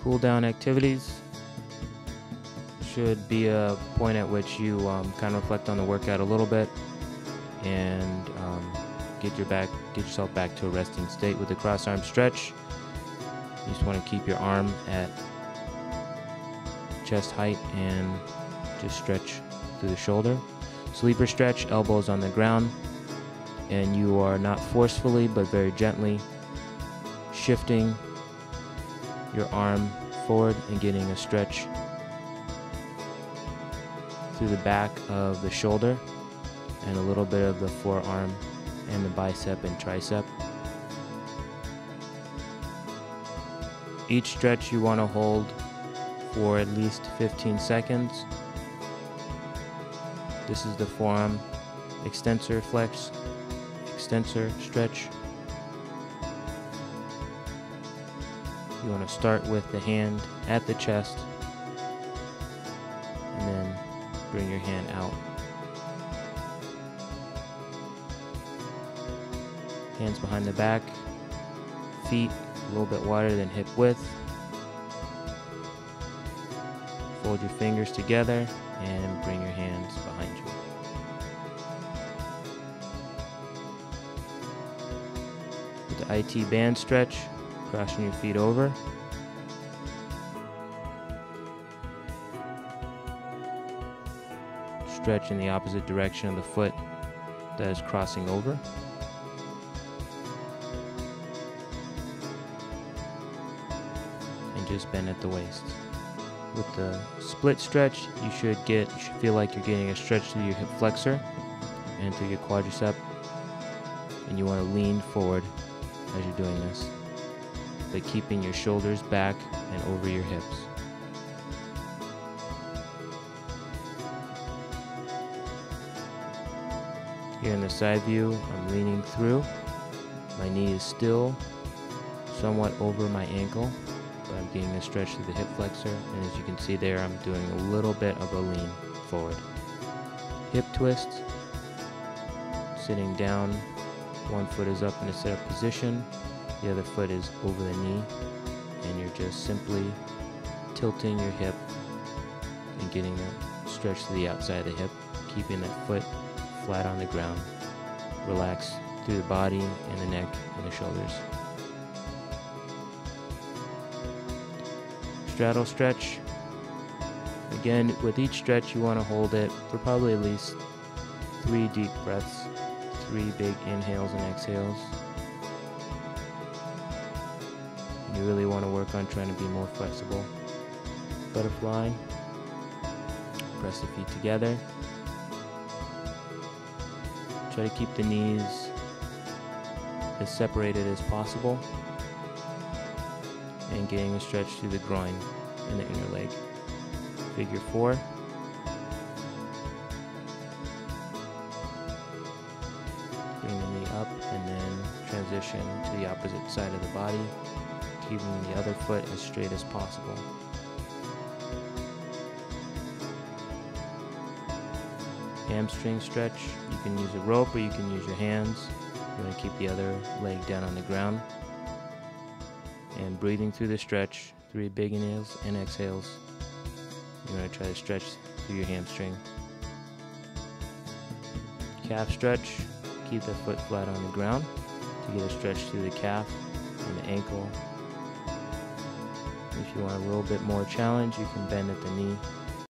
Cool down activities should be a point at which you kind of reflect on the workout a little bit and get yourself back to a resting state with the cross arm stretch. You just want to keep your arm at chest height and just stretch through the shoulder. Sleeper stretch, elbows on the ground, and you are not forcefully but very gently shifting your arm forward and getting a stretch through the back of the shoulder and a little bit of the forearm and the bicep and tricep. Each stretch you want to hold for at least 15 seconds. This is the forearm extensor flex, extensor stretch. You want to start with the hand at the chest and then bring your hand out. Hands behind the back, feet a little bit wider than hip width. Fold your fingers together and bring your hands behind you. With the IT band stretch, crossing your feet over. Stretch in the opposite direction of the foot that is crossing over. And just bend at the waist. With the split stretch, you should feel like you're getting a stretch through your hip flexor and through your quadricep, and you want to lean forward as you're doing this, but keeping your shoulders back and over your hips. Here in the side view, I'm leaning through. My knee is still somewhat over my ankle, but I'm getting a stretch through the hip flexor, and as you can see there, I'm doing a little bit of a lean forward. Hip twist, sitting down, one foot is up in a set-up position, the other foot is over the knee, and you're just simply tilting your hip and getting a stretch to the outside of the hip, keeping that foot flat on the ground. Relax through the body and the neck and the shoulders. Straddle stretch. Again, with each stretch you want to hold it for probably at least 3 deep breaths, 3 big inhales and exhales. You really want to work on trying to be more flexible. Butterfly. Press the feet together. Try to keep the knees as separated as possible and getting a stretch through the groin and the inner leg. Figure 4. Bring the knee up and then transition to the opposite side of the body, keeping the other foot as straight as possible. Hamstring stretch. You can use a rope or you can use your hands. You want to keep the other leg down on the ground. And breathing through the stretch, 3 big inhales and exhales. You're going to try to stretch through your hamstring. Calf stretch. Keep the foot flat on the ground to get a stretch through the calf and the ankle. If you want a little bit more challenge, you can bend at the knee